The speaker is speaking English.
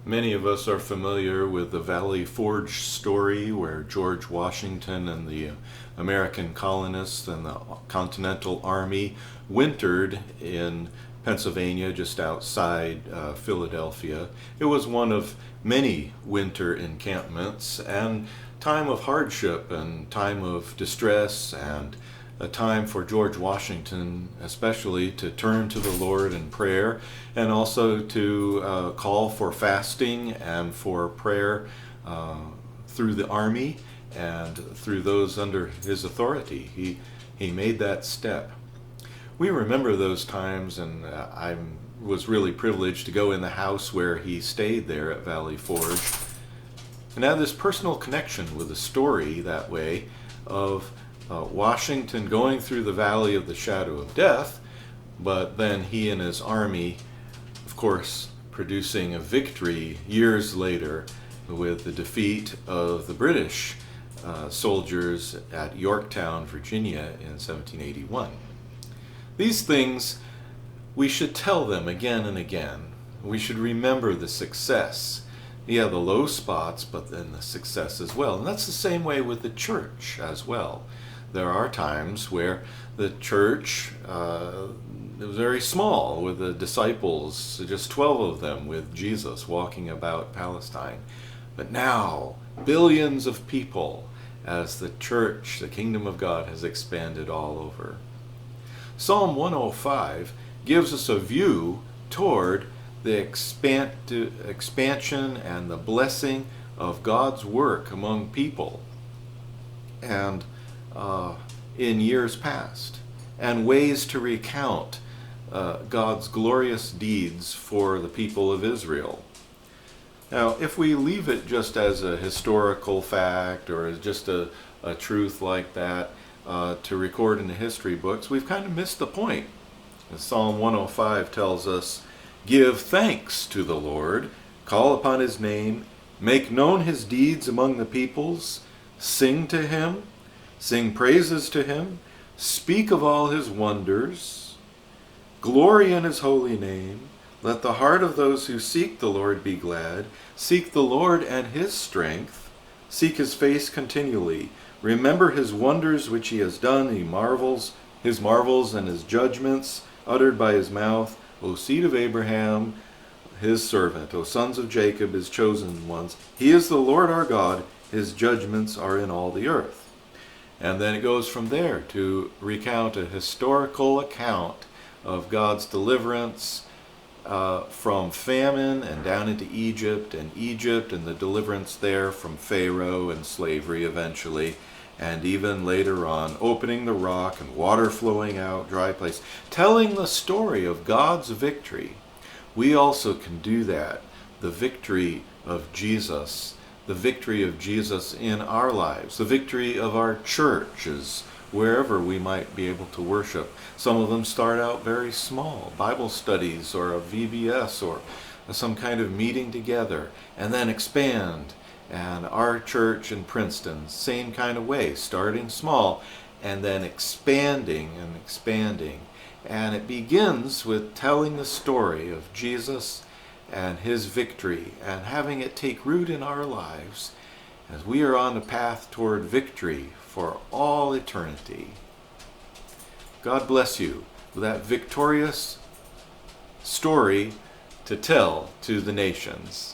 Many of us are familiar with the Valley Forge story where George Washington and the American colonists and the Continental Army wintered in Pennsylvania just outside Philadelphia. It was one of many winter encampments and time of hardship and time of distress, and a time for George Washington especially to turn to the Lord in prayer, and also to call for fasting and for prayer through the army and through those under his authority. He made that step. We remember those times, and I was really privileged to go in the house where he stayed there at Valley Forge, and have this personal connection with the story that way of Washington going through the valley of the shadow of death, but then he and his army, of course, producing a victory years later with the defeat of the British soldiers at Yorktown, Virginia in 1781. These things, we should tell them again and again. We should remember the success. Yeah, the low spots, but then the success as well. And that's the same way with the church as well. There are times where the church was very small, with the disciples, just 12 of them with Jesus walking about Palestine. But now, billions of people as the church, the kingdom of God, has expanded all over. Psalm 105 gives us a view toward the expansion and the blessing of God's work among people and in years past, and ways to recount God's glorious deeds for the people of Israel. Now, if we leave it just as a historical fact or as just a truth like that to record in the history books, we've kind of missed the point. As Psalm 105 tells us, "Give thanks to the Lord, call upon his name, make known his deeds among the peoples, sing to him, sing praises to him, speak of all his wonders, glory in his holy name. Let the heart of those who seek the Lord be glad. Seek the Lord and his strength. Seek his face continually. Remember his wonders which he has done, his marvels and his judgments uttered by his mouth. O seed of Abraham, his servant, O sons of Jacob, his chosen ones. He is the Lord our God. His judgments are in all the earth." And then it goes from there to recount a historical account of God's deliverance from famine and down into Egypt and the deliverance there from Pharaoh and slavery eventually, and even later on opening the rock and water flowing out, dry place, telling the story of God's victory. We also can do that, the victory of Jesus, the victory of Jesus in our lives, the victory of our churches, wherever we might be able to worship. Some of them start out very small, Bible studies or a VBS or some kind of meeting together, and then expand. And our church in Princeton, same kind of way, starting small and then expanding and expanding. And it begins with telling the story of Jesus and his victory and having it take root in our lives as we are on the path toward victory for all eternity. God bless you with that victorious story to tell to the nations.